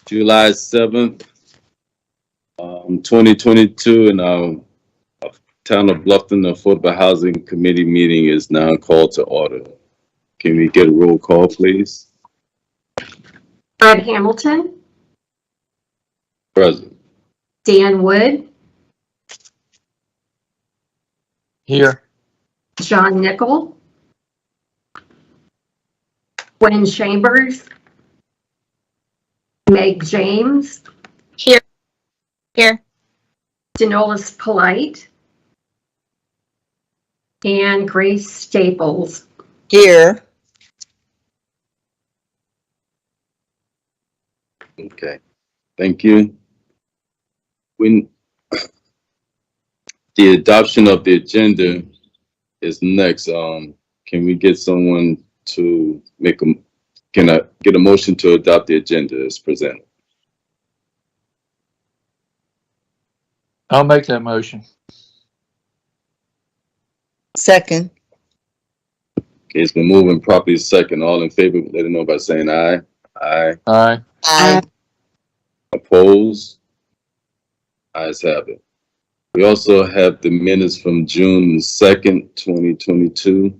July 7th, 2022, and our Town of Bluffton Affordable Housing Committee meeting is now called to order. Can we get a roll call, please? Fred Hamilton. Present. Dan Wood. Here. John Nickel. Gwen Chambers. Meg James. Here. Here. Denolis Polite. And Grace Staples. Here. Okay, thank you. When the adoption of the agenda is next, can we get someone to make can I get a motion to adopt the agenda as presented? I'll make that motion. Second. Okay, it's been moving properly second. All in favor, let it know by saying aye. Aye. Aye. Aye. Opposed? Ayes have it. We also have the minutes from June 2nd, 2022.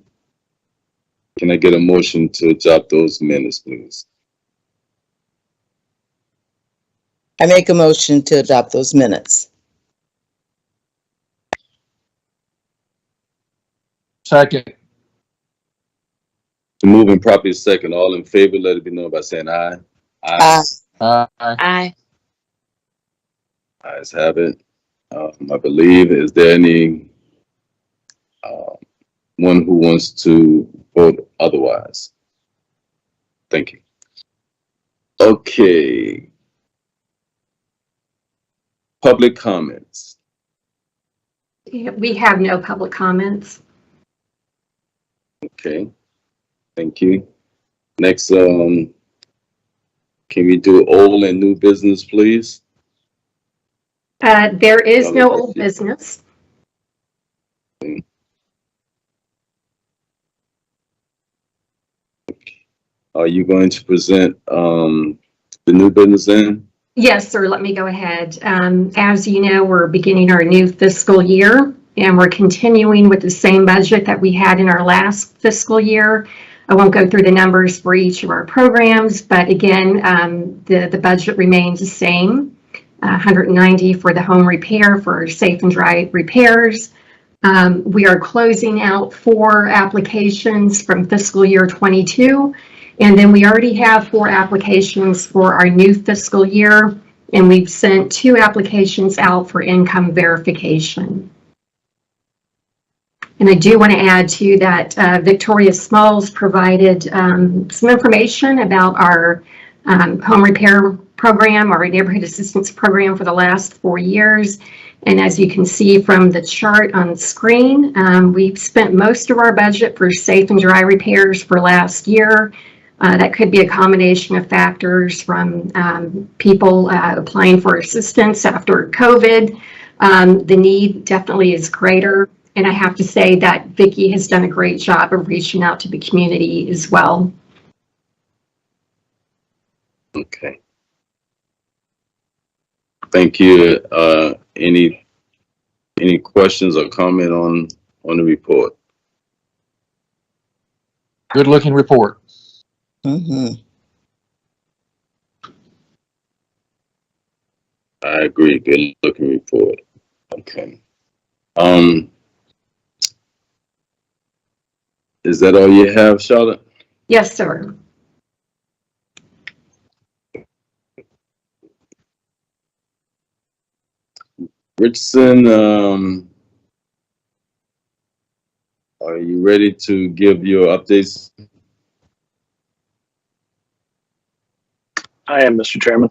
Can I get a motion to adopt those minutes, please? I make a motion to adopt those minutes. Second. Moving properly second. All in favor, let it be known by saying aye. Aye. Aye. Aye. Ayes have it. I believe, is there any one who wants to vote otherwise? Thank you. Okay. Public comments. We have no public comments. Okay. Thank you. Next, can we do old and new business, please? There is no old business. Are you going to present the new business then? Yes, sir. Let me go ahead. As you know, we're beginning our new fiscal year, and we're continuing with the same budget that we had in our last fiscal year. I won't go through the numbers for each of our programs, but again, the budget remains the same. 190 for the home repair for safe and dry repairs. We are closing out 4 applications from fiscal year 22. And then we already have 4 applications for our new fiscal year, and we've sent 2 applications out for income verification. And I do want to add too that Victoria Smalls provided some information about our home repair program, our neighborhood assistance program for the last 4 years. And as you can see from the chart on the screen, we've spent most of our budget for safe and dry repairs for last year. That could be a combination of factors from people applying for assistance after COVID. The need definitely is greater. And I have to say that Vicki has done a great job of reaching out to the community as well. Okay. Thank you. Any questions or comment on the report? Good looking report. Mm-hmm. I agree. Good looking report. Okay. Is that all you have, Charlotte? Yes, sir. Richardson, are you ready to give your updates? I am, Mr. Chairman.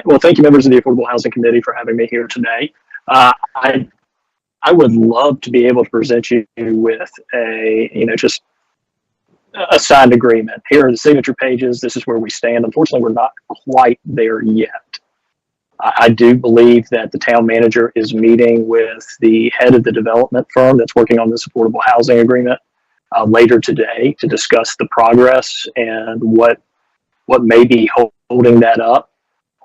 Well, thank you, members of the Affordable Housing Committee, for having me here today. I would love to be able to present you with just a signed agreement. Here are the signature pages. This is where we stand. Unfortunately, we're not quite there yet. I do believe that the town manager is meeting with the head of the development firm that's working on this affordable housing agreement later today to discuss the progress and what may be holding that up.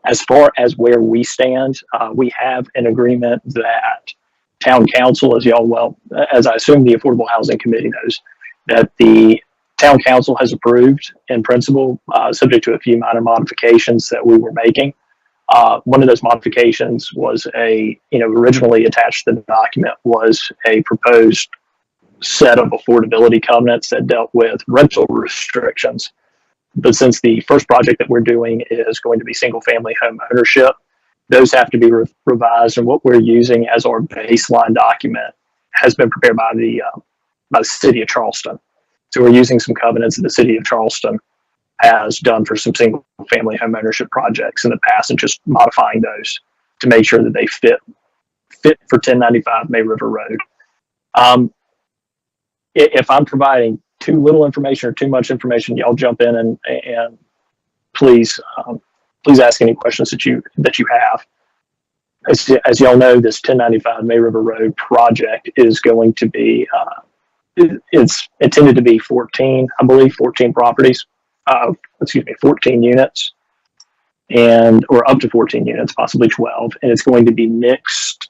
As far as where we stand, we have an agreement that town council, as I assume the Affordable Housing Committee knows, that the town council has approved in principle, subject to a few minor modifications that we were making. One of those modifications was originally attached to the document was a proposed set of affordability covenants that dealt with rental restrictions. But since the first project that we're doing is going to be single family home ownership, those have to be revised. And what we're using as our baseline document has been prepared by the city of Charleston. So we're using some covenants that the city of Charleston has done for some single family home ownership projects in the past, and just modifying those to make sure that they fit for 1095 May River Road. If I'm providing too little information or too much information, y'all jump in and please ask any questions that you have. As y'all know, this 1095 May River Road project is going to be it's intended to be 14 properties. 14 units, or up to 14 units, possibly 12, and it's going to be mixed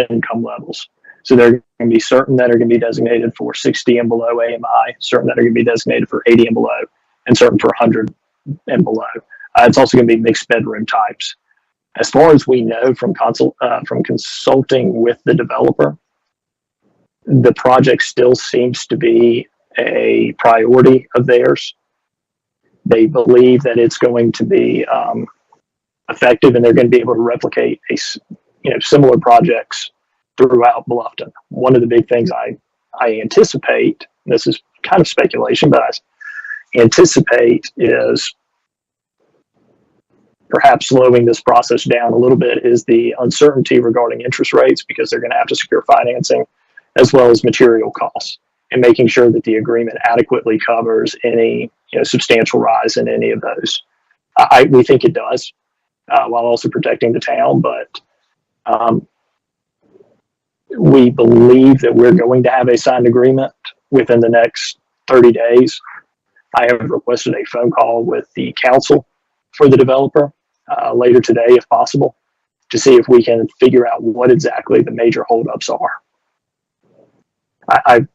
income levels. So there are going to be certain that are going to be designated for 60 and below AMI, certain that are going to be designated for 80 and below, and certain for 100 and below. It's also going to be mixed bedroom types. As far as we know from consulting with the developer, the project still seems to be a priority of theirs. They believe that it's going to be effective, and they're going to be able to replicate similar projects throughout Bluffton. One of the big things I anticipate, this is kind of speculation, but I anticipate is perhaps slowing this process down a little bit is the uncertainty regarding interest rates, because they're going to have to secure financing as well as material costs, and making sure that the agreement adequately covers any substantial rise in any of those. We think it does, while also protecting the town, but we believe that we're going to have a signed agreement within the next 30 days. I have requested a phone call with the counsel for the developer later today, if possible, to see if we can figure out what exactly the major holdups are. I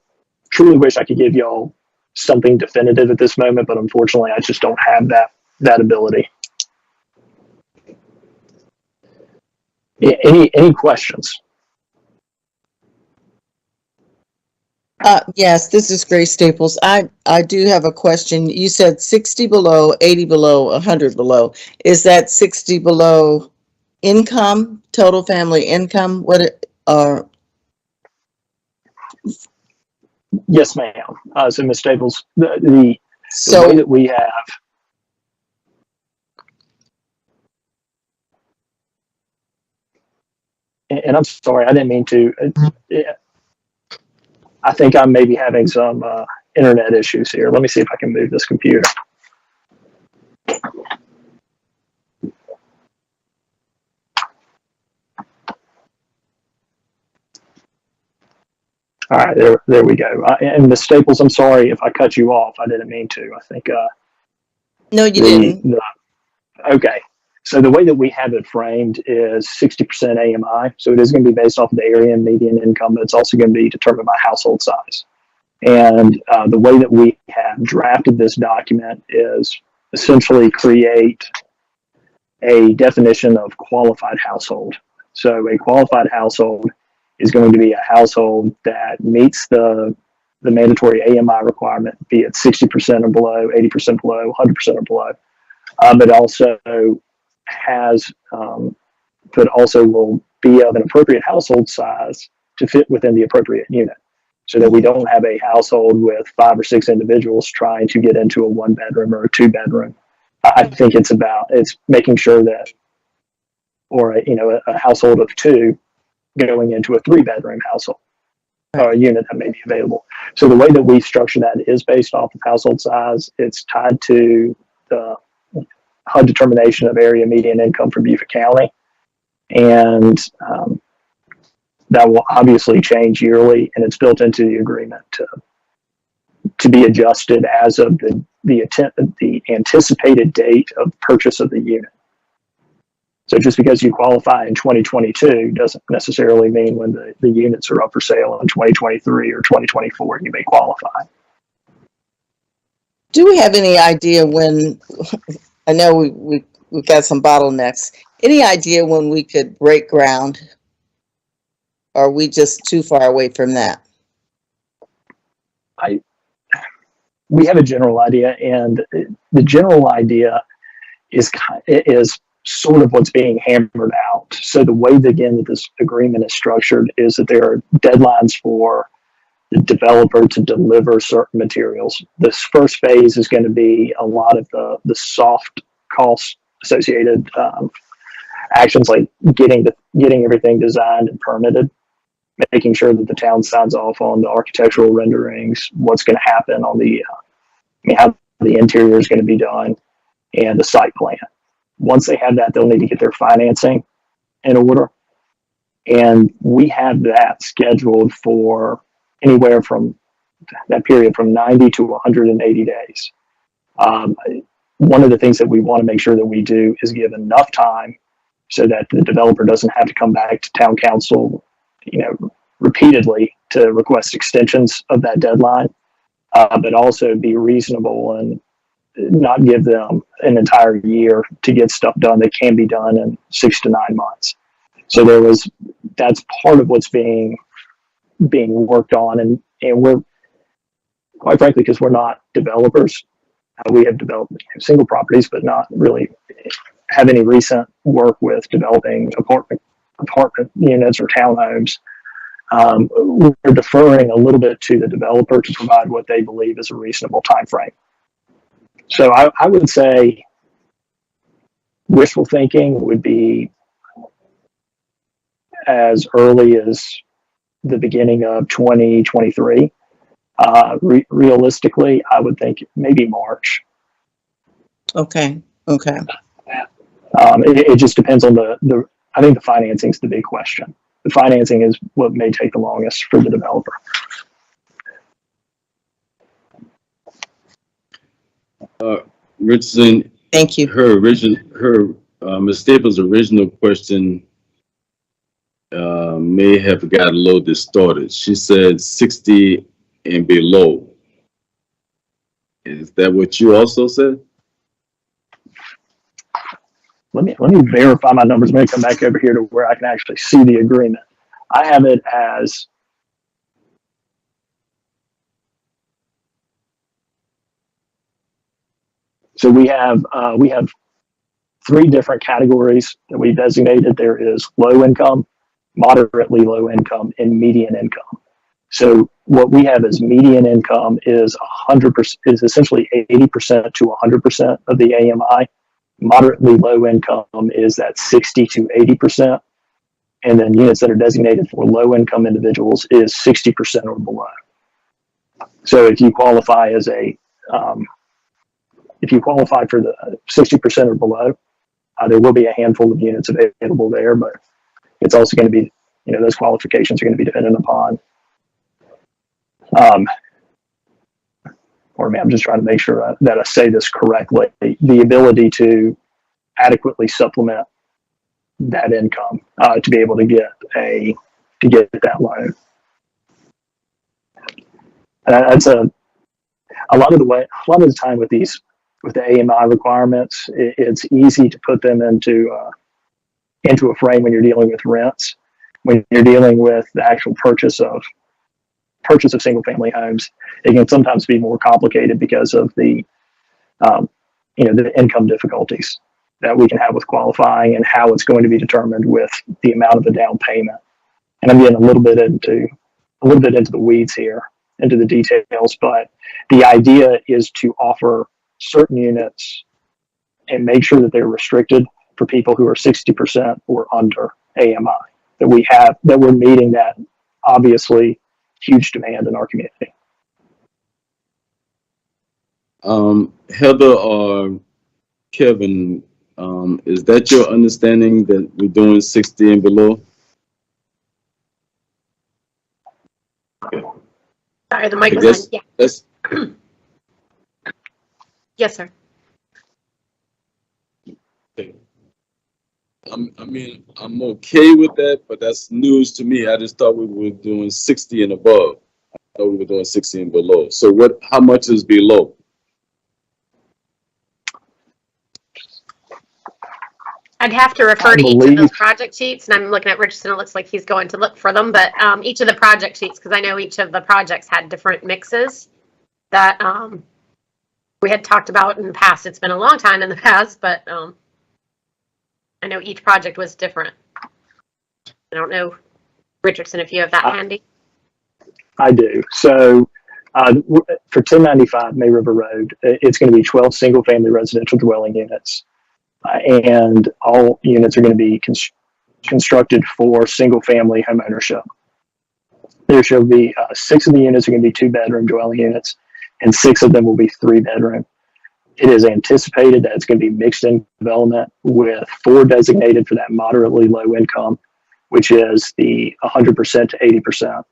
truly wish I could give y'all something definitive at this moment, but unfortunately I just don't have that ability. Any questions? Yes, this is Grace Staples. I do have a question. You said 60 below, 80 below, 100 below. Is that 60 below income, total family income? Yes, ma'am. So Ms. Staples, the way that we have, and I'm sorry, I didn't mean to. I think I'm maybe having some internet issues here. Let me see if I can move this computer. All right, there we go. And Ms. Staples, I'm sorry if I cut you off. I didn't mean to. I think. No, you didn't. Okay. So the way that we have it framed is 60% AMI. So it is going to be based off of the area and median income, but it's also going to be determined by household size. And the way that we have drafted this document is essentially create a definition of qualified household. So a qualified household is going to be a household that meets the mandatory AMI requirement, be it 60% or below, 80% below, 100% or below, but also has, but also will be of an appropriate household size to fit within the appropriate unit, so that we don't have a household with 5 or 6 individuals trying to get into a 1-bedroom or a 2-bedroom. I think it's making sure that, or a household of 2 going into a 3-bedroom household or a unit that may be available. So the way that we structure that is based off of household size. It's tied to the HUD determination of area median income for Beaufort County, and that will obviously change yearly, and it's built into the agreement to be adjusted as of the anticipated date of purchase of the unit. So just because you qualify in 2022 doesn't necessarily mean when the units are up for sale in 2023 or 2024, you may qualify. Do we have any idea when, I know we've got some bottlenecks, any idea when we could break ground? Or are we just too far away from that? We have a general idea, and the general idea is sort of what's being hammered out. So the way that, again, that this agreement is structured is that there are deadlines for the developer to deliver certain materials. This first phase is going to be a lot of the soft costs associated actions, like getting everything designed and permitted, making sure that the town signs off on the architectural renderings, what's going to happen on how the interior is going to be done, and the site plan. Once they have that, they'll need to get their financing in order. And we have that scheduled for anywhere from that period from 90 to 180 days. One of the things that we want to make sure that we do is give enough time so that the developer doesn't have to come back to town council, repeatedly to request extensions of that deadline, but also be reasonable and not give them an entire year to get stuff done that can be done in 6 to 9 months. So that's part of what's being worked on, and we're, quite frankly, because we're not developers, we have developed single properties, but not really have any recent work with developing apartment units or townhomes. We're deferring a little bit to the developer to provide what they believe is a reasonable time frame. So I would say wishful thinking would be as early as the beginning of 2023. Realistically, I would think maybe March. Okay. It just depends on I think the financing is the big question. The financing is what may take the longest for the developer. Richardson, Thank you. Ms. Staples' original question may have got a little distorted. She said 60 and below. Is that what you also said? Let me verify my numbers. I'm going to come back over here to where I can actually see the agreement. I have it as so we have 3 different categories that we designated. There is low income, moderately low income, and median income. So what we have as median income is 100%, is essentially 80% to 100% of the AMI. Moderately low income is that 60 to 80%. And then units that are designated for low income individuals is 60% or below. So if you qualify for the 60% or below, there will be a handful of units available there, but it's also going to be, those qualifications are going to be dependent upon, I'm just trying to make sure that I say this correctly, the ability to adequately supplement that income to be able to get that loan. That's a lot of the time with the AMI requirements, it's easy to put them into a frame when you're dealing with rents. When you're dealing with the actual purchase of single family homes, it can sometimes be more complicated because of the income difficulties that we can have with qualifying and how it's going to be determined with the amount of the down payment. And I'm getting a little bit into the weeds here, into the details, but the idea is to offer certain units and make sure that they're restricted for people who are 60% or under AMI, that we're meeting that obviously huge demand in our community. Heather or Kevin, is that your understanding that we're doing 60 and below? Sorry, the mic was on. Yeah. That's Yes, sir. I'm okay with that, but that's news to me. I just thought we were doing 60 and above. I thought we were doing 60 and below. So how much is below? I'd have to refer I to each of believe- those project sheets, and I'm looking at Richardson. It looks like he's going to look for them, but each of the project sheets, because I know each of the projects had different mixes that we had talked about in the past. It's been a long time in the past, but I know each project was different. I don't know, Richardson, if you have that handy. I do. So for 1095 May River Road, it's going to be 12 single-family residential dwelling units, and all units are going to be constructed for single-family home ownership. There shall be 6 of the units are going to be 2-bedroom dwelling units, and 6 of them will be 3-bedroom. It is anticipated that it's going to be mixed in development with 4 designated for that moderately low income, which is the 100% to 80%.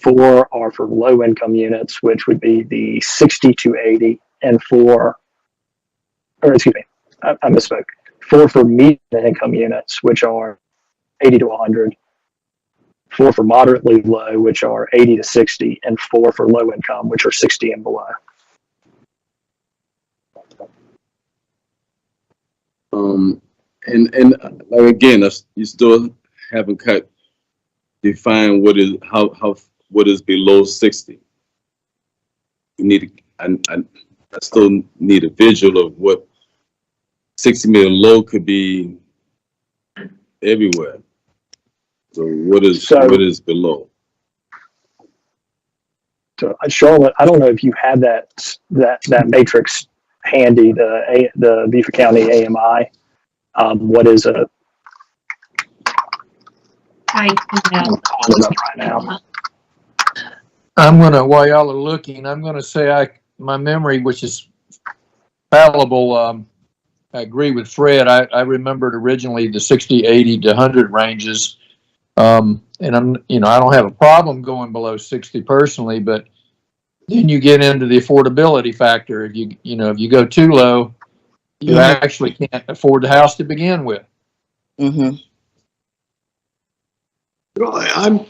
4 are for low income units, which would be the 60 to 80, and 4, or excuse me, I misspoke. 4 for median income units, which are 80 to 100. 4 for moderately low, which are 80 to 60, and 4 for low income, which are 60 and below. And like again, you still haven't defined what is below 60. You need, I still need a visual of what 60 million low could be everywhere. So what is below? So Charlotte, I don't know if you have that matrix handy, the Beaufort County AMI. What is a? I I'm pulling it up right now. while y'all are looking, I'm gonna say my memory, which is fallible, I agree with Fred. I remembered originally the 60, 80 to 100 ranges. And I don't have a problem going below 60 personally, but then you get into the affordability factor. If you go too low, you actually can't afford the house to begin with. Mm-hmm. Well,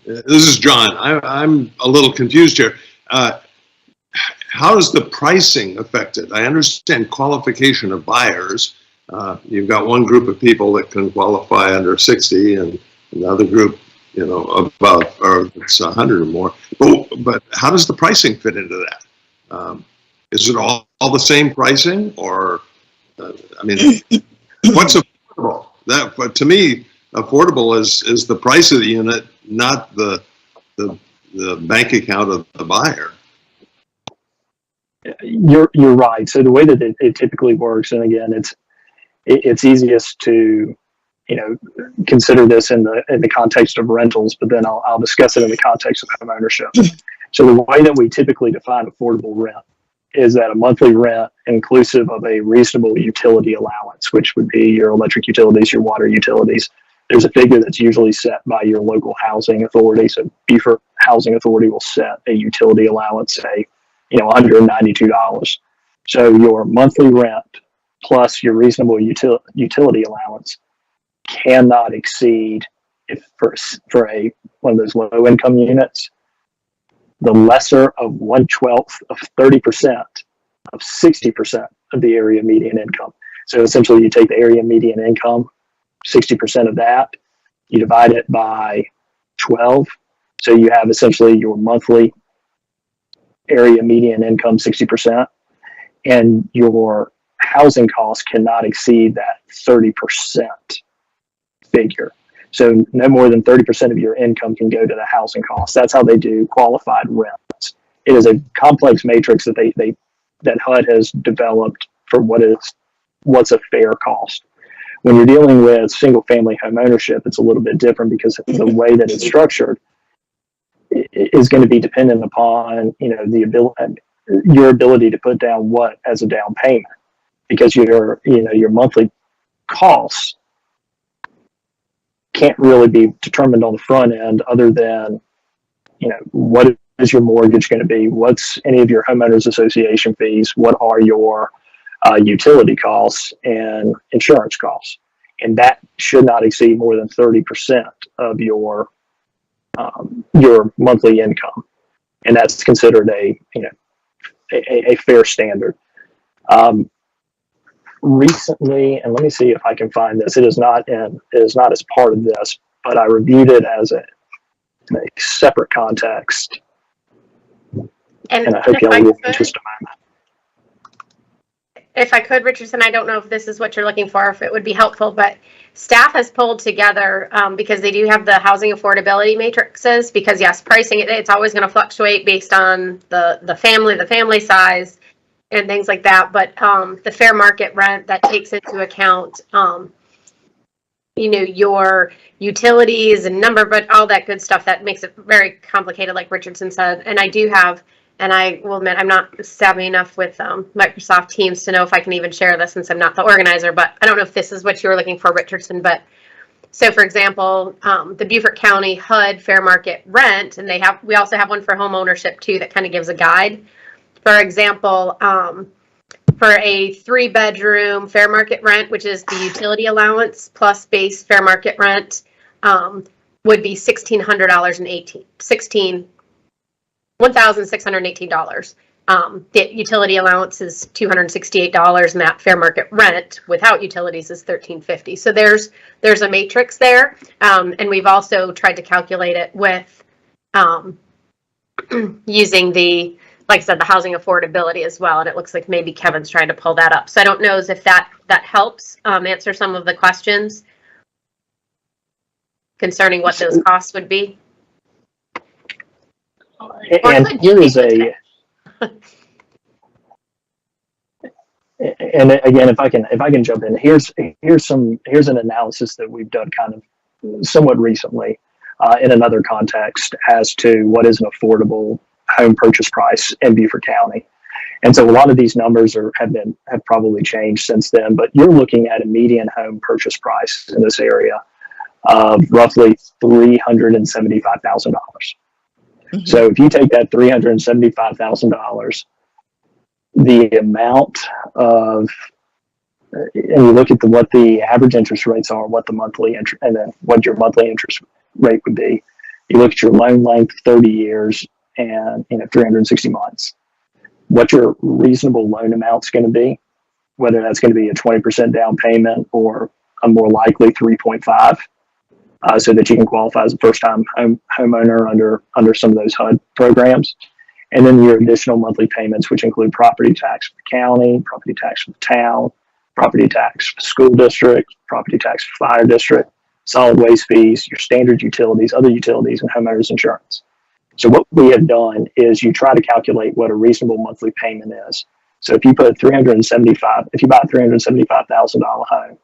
this is John. I'm a little confused here. How is the pricing affected? I understand qualification of buyers. You've got one group of people that can qualify under 60, and another group, above, or it's 100 or more. But how does the pricing fit into that? Is it all the same pricing, or what's affordable? But to me, affordable is the price of the unit, not the bank account of the buyer. You're right. So the way that it typically works, and again, it's easiest to consider this in the context of rentals, but then I'll discuss it in the context of home ownership. So the way that we typically define affordable rent is that a monthly rent inclusive of a reasonable utility allowance, which would be your electric utilities, your water utilities. There's a figure that's usually set by your local housing authority. So Beaufort Housing Authority will set a utility allowance, say, $192. So your monthly rent plus your reasonable utility allowance cannot exceed, if for one of those low income units, the lesser of 1/12 of 30% of 60% of the area median income. So essentially you take the area median income, 60% of that, you divide it by 12. So you have essentially your monthly area median income, 60%, and your housing costs cannot exceed that 30% figure. So no more than 30% of your income can go to the housing costs. That's how they do qualified rents. It is a complex matrix that HUD has developed for what's a fair cost. When you're dealing with single family home ownership, it's a little bit different because the way that it's structured is going to be dependent upon your ability to put down what as a down payment, because your monthly costs can't really be determined on the front end other than what is your mortgage going to be, what's any of your homeowners association fees, what are your utility costs and insurance costs. and that should not exceed more than 30% of your monthly income, and that's considered a fair standard. Recently, and let me see if I can find this. It is not as part of this, but I reviewed it as in a separate context, and I hope y'all will be interested in that. If I could, Richardson, I don't know if this is what you're looking for, if it would be helpful, but staff has pulled together, because they do have the housing affordability matrices, because yes, pricing, it's always going to fluctuate based on the family size and things like that. But the fair market rent that takes into account, your utilities and number, but all that good stuff that makes it very complicated, like Richardson said. And I do have, and I will admit, I'm not savvy enough with Microsoft Teams to know if I can even share this since I'm not the organizer, but I don't know if this is what you were looking for, Richardson. But so, for example, the Beaufort County HUD fair market rent, and we also have one for home ownership too that kind of gives a guide. For example, for a 3-bedroom fair market rent, which is the utility allowance plus base fair market rent, would be $1,618. The utility allowance is $268, and that fair market rent without utilities is $1,350. So there's a matrix there, and we've also tried to calculate it with using the, like I said, the housing affordability as well. And it looks like maybe Kevin's trying to pull that up. So I don't know if that helps answer some of the questions concerning what those costs would be. And here is and again, if I can jump in, here's an analysis that we've done kind of somewhat recently in another context as to what is an affordable home purchase price in Beaufort County. And so a lot of these numbers have probably changed since then, but you're looking at a median home purchase price in this area of roughly $375,000. Mm-hmm. So if you take that $375,000, the amount of, and you look at what the average interest rates are, what the monthly interest, and then what your monthly interest rate would be. You look at your loan length, 30 years, and 360 months. What your reasonable loan amount's going to be, whether that's going to be a 20% down payment or a more likely 3.5, so that you can qualify as a first-time homeowner under some of those HUD programs. And then your additional monthly payments, which include property tax for the county, property tax for the town, property tax for the school district, property tax for fire district, solid waste fees, your standard utilities, other utilities, and homeowners insurance. So what we have done is you try to calculate what a reasonable monthly payment is. So if you put if you buy a $375,000 home,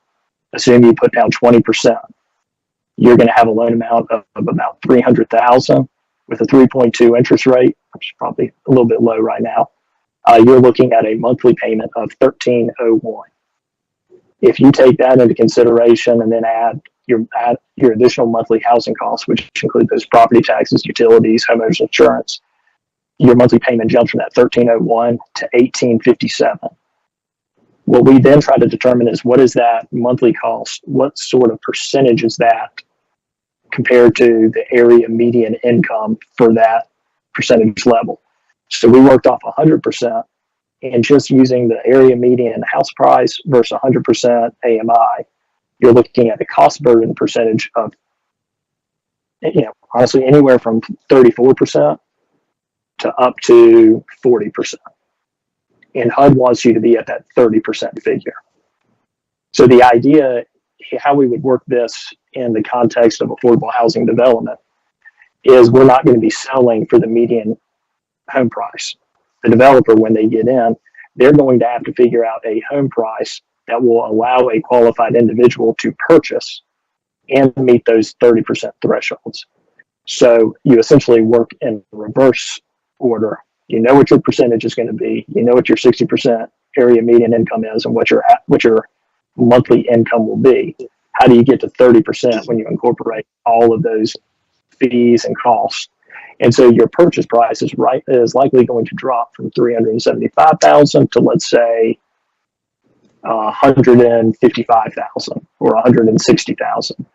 assume you put down 20%, you're going to have a loan amount of about $300,000 with a 3.2 interest rate, which is probably a little bit low right now. You're looking at a monthly payment of $1,301. If you take that into consideration and then add your additional monthly housing costs, which include those property taxes, utilities, homeowners insurance, your monthly payment jumps from that $1,301 to $1,857. What we then try to determine is what is that monthly cost? What sort of percentage is that compared to the area median income for that percentage level? So we worked off 100%, and just using the area median house price versus 100% AMI, you're looking at a cost burden percentage of, honestly, anywhere from 34% to up to 40%. And HUD wants you to be at that 30% figure. So the idea, how we would work this in the context of affordable housing development, is we're not going to be selling for the median home price. The developer, when they get in, they're going to have to figure out a home price that will allow a qualified individual to purchase and meet those 30% thresholds. So you essentially work in reverse order. You know what your percentage is going to be. You know what your 60% area median income is, and what your monthly income will be. How do you get to 30% when you incorporate all of those fees and costs? And so your purchase price is likely going to drop from $375,000 to, let's say, 155,000 or 160,000.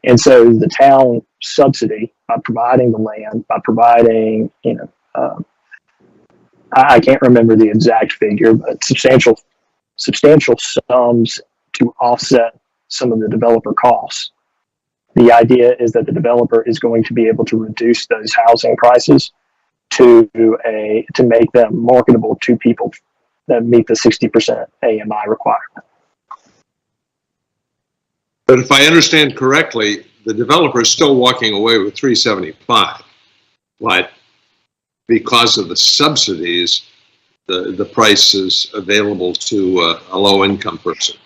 And so the town subsidy by providing the land, by providing, I can't remember the exact figure, but substantial sums to offset some of the developer costs. The idea is that the developer is going to be able to reduce those housing prices to make them marketable to people that meet the 60% AMI requirement. But if I understand correctly, the developer is still walking away with 375, but because of the subsidies, the price is available to a low-income person.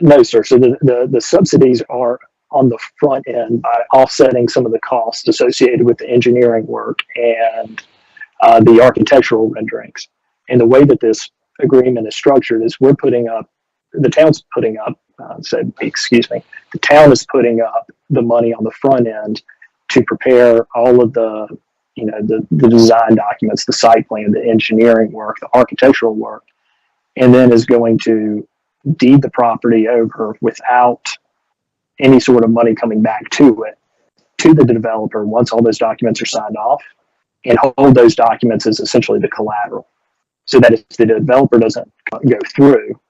No, sir. So the subsidies are on the front end by offsetting some of the costs associated with the engineering work and the architectural renderings. And the way that this agreement is structured is the town is putting up the money on the front end to prepare all of the design documents, the site plan, the engineering work, the architectural work, and then is going to deed the property over without any sort of money coming back to the developer once all those documents are signed off, and hold those documents as essentially the collateral. So that if the developer doesn't go through,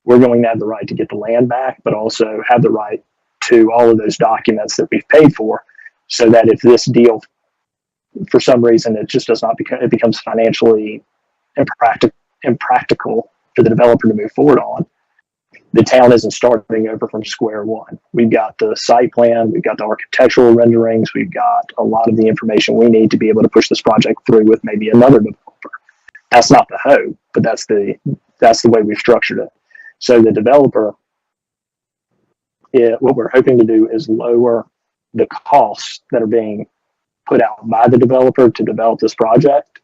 we're going to have the right to get the land back, but also have the right to all of those documents that we've paid for, so that if this deal, for some reason, it just does not it becomes financially impractical for the developer to move forward on, the town isn't starting over from square one. We've got the site plan, we've got the architectural renderings, we've got a lot of the information we need to be able to push this project through with maybe another developer. That's not the hope, but that's the way we've structured it. So the developer, what we're hoping to do is lower the costs that are being put out by the developer to develop this project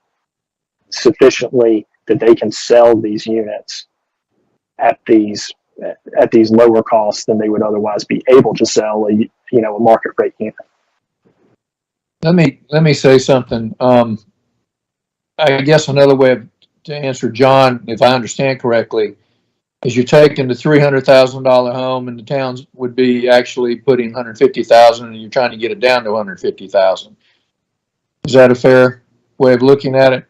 sufficiently that they can sell these units at these lower costs than they would otherwise be able to sell a market rate unit. Let me say something. I guess another way to answer John, if I understand correctly, is you're taking the $300,000 home and the towns would be actually putting $150,000 and you're trying to get it down to $150,000. Is that a fair way of looking at it?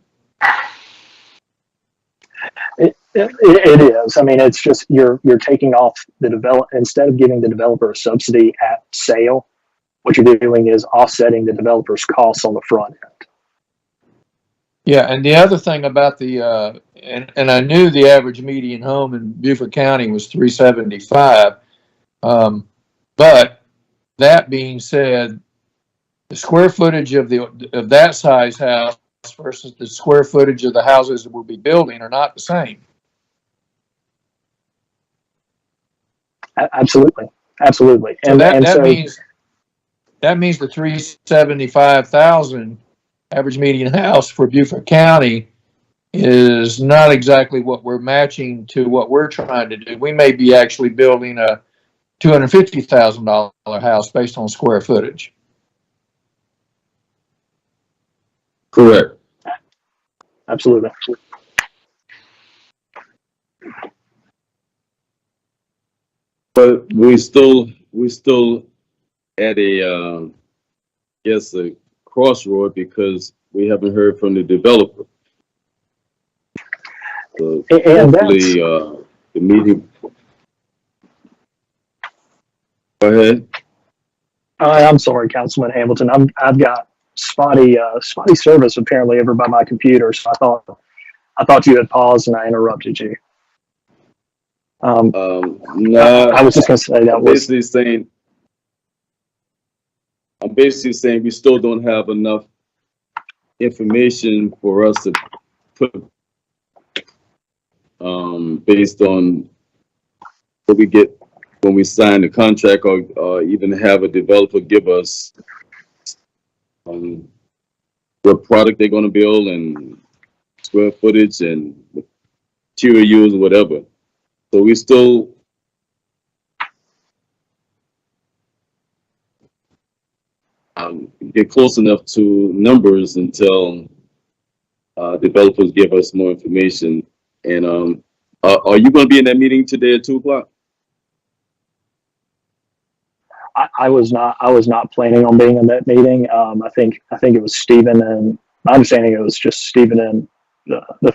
It is. I mean, it's just you're taking off the instead of giving the developer a subsidy at sale, what you're doing is offsetting the developer's costs on the front end. Yeah, and the other thing about the and I knew the average median home in Beaufort County was $375, but that being said, the square footage of that size house versus the square footage of the houses that we'll be building are not the same. Absolutely. So that means the 375,000 average median house for Beaufort County is not exactly what we're matching to what we're trying to do. We may be actually building a $250,000 house based on square footage. Correct. Absolutely. But we still at a crossroad because we haven't heard from the developer. So hopefully the meeting. Go ahead. I'm sorry, Councilman Hamilton. I've got spotty service apparently over by my computer, so I thought you had paused and I interrupted you. No, I was just going to say that was basically saying. I'm basically saying we still don't have enough information for us to put based on what we get when we sign the contract, or even have a developer give us what product they're going to build and square footage and material used, whatever. So we still get close enough to numbers until developers give us more information. And Are you going to be in that meeting today at 2:00? I was not planning on being in that meeting. I think it was Stephen, and my understanding it was just Stephen and the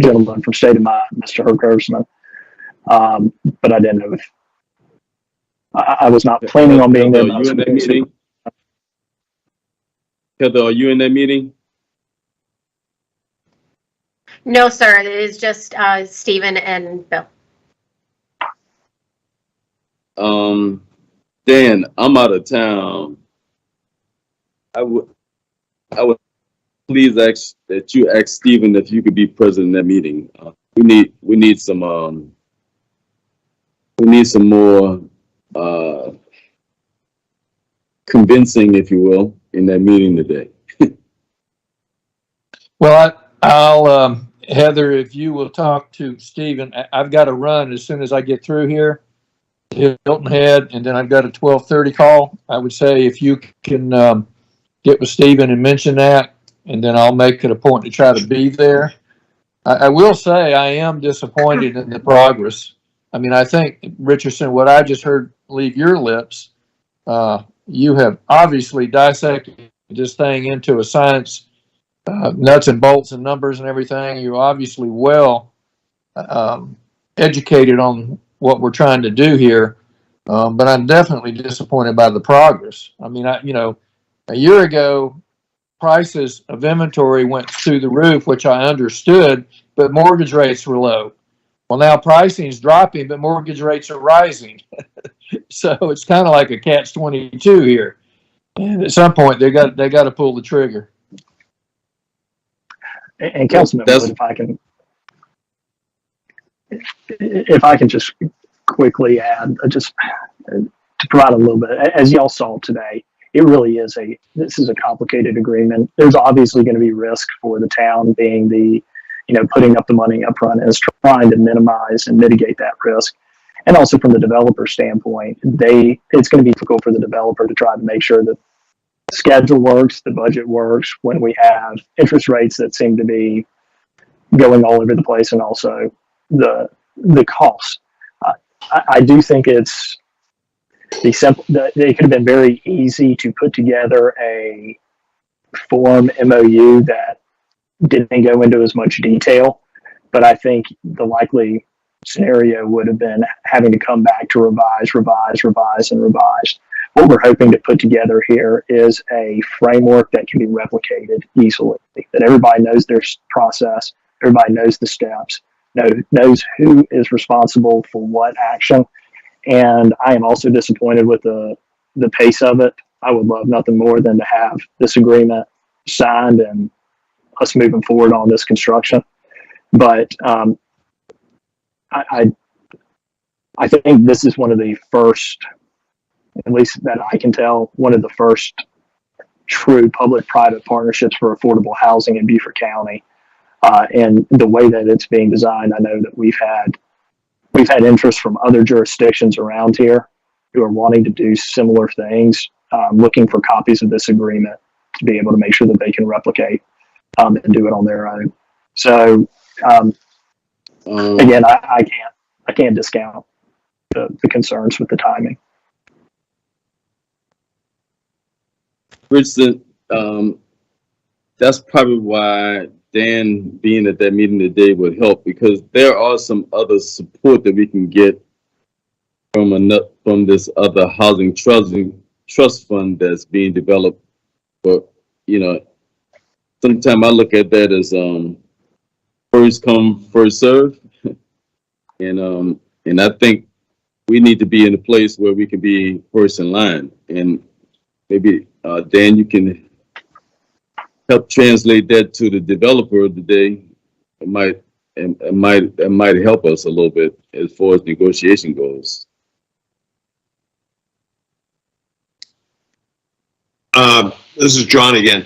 gentleman from State of Mind, Mr. Hergersman. But I didn't know if I was not planning on being there. Heather, are you in that meeting? Heather, are you in that meeting? No, sir. It is just Stephen and Bill. Dan, I'm out of town. I would please ask that you ask Stephen if you could be present in that meeting. We need some more convincing, if you will, in that meeting today. Well, I'll Heather, if you will talk to Stephen, I've got to run as soon as I get through here. Hilton Head, and then I've got a 12:30 call. I would say if you can get with Stephen and mention that, and then I'll make it a point to try to be there. I will say I am disappointed in the progress. I mean, I think, Richardson, what I just heard leave your lips, you have obviously dissected this thing into a science, nuts and bolts and numbers and everything. You're obviously well educated on what we're trying to do here, but I'm definitely disappointed by the progress. I mean, a year ago, prices of inventory went through the roof, which I understood, but mortgage rates were low. Well, now pricing is dropping, but mortgage rates are rising. So it's kind of like a catch-22 here. And at some point, they got to pull the trigger. And Councilman Wood, if I can just quickly add, just to provide a little bit, as y'all saw today, it really is this is a complicated agreement. There's obviously going to be risk for the town being putting up the money up front and is trying to minimize and mitigate that risk. And also from the developer standpoint, it's going to be difficult for the developer to try to make sure that the schedule works, the budget works when we have interest rates that seem to be going all over the place, and also the cost. I do think it's it could have been very easy to put together a form MOU that didn't go into as much detail, but I think the likely scenario would have been having to come back to revise. What we're hoping to put together here is a framework that can be replicated easily, that everybody knows their process, everybody knows the steps, knows who is responsible for what action. And I am also disappointed with the pace of it. I would love nothing more than to have this agreement signed and us moving forward on this construction. But I think this is one of the first, at least that I can tell, one of the first true public-private partnerships for affordable housing in Beaufort County. And the way that it's being designed, I know that we've had interest from other jurisdictions around here who are wanting to do similar things, looking for copies of this agreement to be able to make sure that they can replicate and do it on their own. So again, I can't discount the concerns with the timing. Richardson, that's probably why Dan being at that meeting today would help, because there are some other support that we can get from this other housing trust fund that's being developed. But sometimes I look at that as first come, first serve, and I think we need to be in a place where we can be first in line. And maybe Dan, you can help translate that to the developer today. It might help us a little bit as far as negotiation goes. This is John again.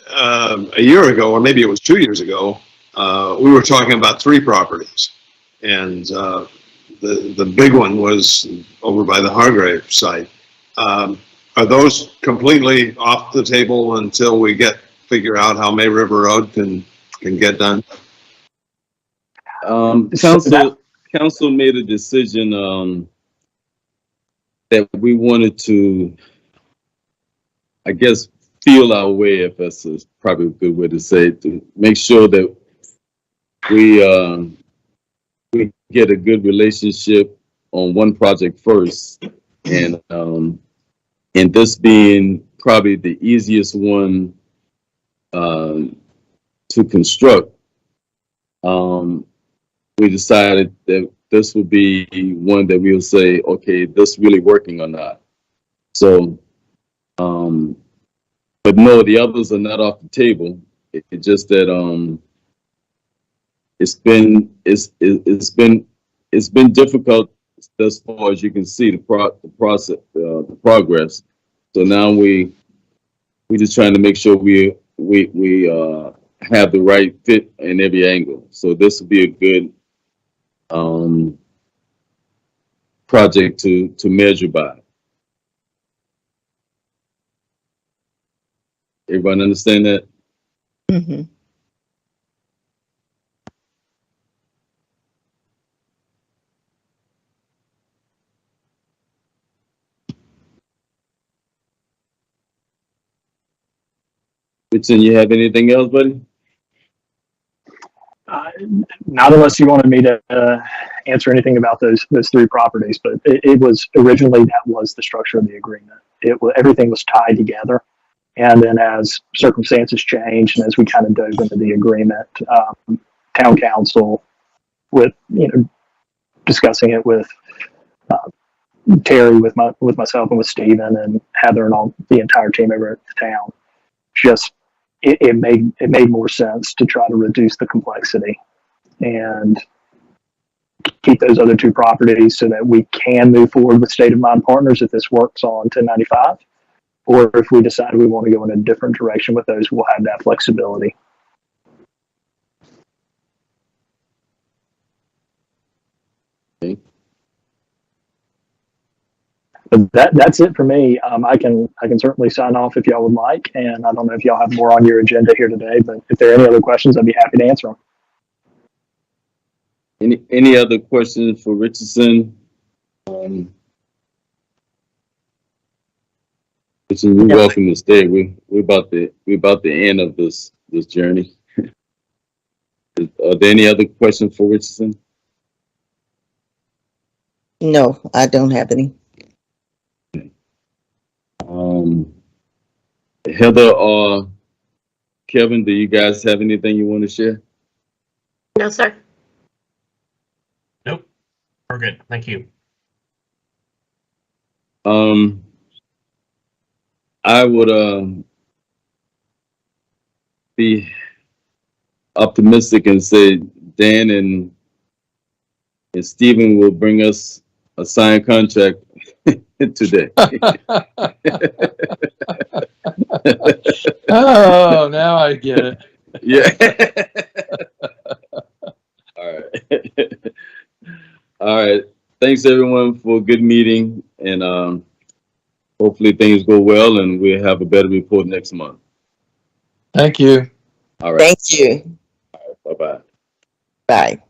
A year ago, or maybe it was 2 years ago, we were talking about 3 properties, and the big one was over by the Hargrave site. Are those completely off the table until we figure out how May River Road can get done? Council made a decision, that we wanted to, I guess, feel our way, if that's probably a good way to say it, to make sure that we get a good relationship on one project first, and this being probably the easiest one to construct, we decided that this would be one that we'll say, okay, this really working or not. So, but no, the others are not off the table. It's just that it's been difficult thus far, as you can see, the progress. So now we just trying to make sure we have the right fit in every angle. So this would be a good project to measure by. Everyone understand that? Mhm. Richard, you have anything else, buddy? Not unless you wanted me to answer anything about those three properties, but it was originally, that was the structure of the agreement. Everything was tied together, and then as circumstances changed and as we kind of dove into the agreement, town council, with discussing it with Terry, with myself, and with Stephen and Heather and all the entire team over at the town, just it made more sense to try to reduce the complexity and keep those other two properties so that we can move forward with state of mind partners if this works on 1095, or if we decide we want to go in a different direction with those, we'll have that flexibility. Okay. But that's it for me. I can certainly sign off if y'all would like, and I don't know if y'all have more on your agenda here today, but if there are any other questions, I'd be happy to answer them. Any other questions for Richardson? Richardson, you're welcome to stay. We're about the end of this journey. Are there any other questions for Richardson? No, I don't have any. Heather or Kevin, do you guys have anything you want to share? No, sir. Nope. We're good. Thank you. I would be optimistic and say Dan and Stephen will bring us a signed contract today. Oh, now I get it. Yeah. All right. All right. Thanks everyone for a good meeting, and hopefully things go well and we'll have a better report next month. Thank you. All right. Thank you. Bye-bye. Bye.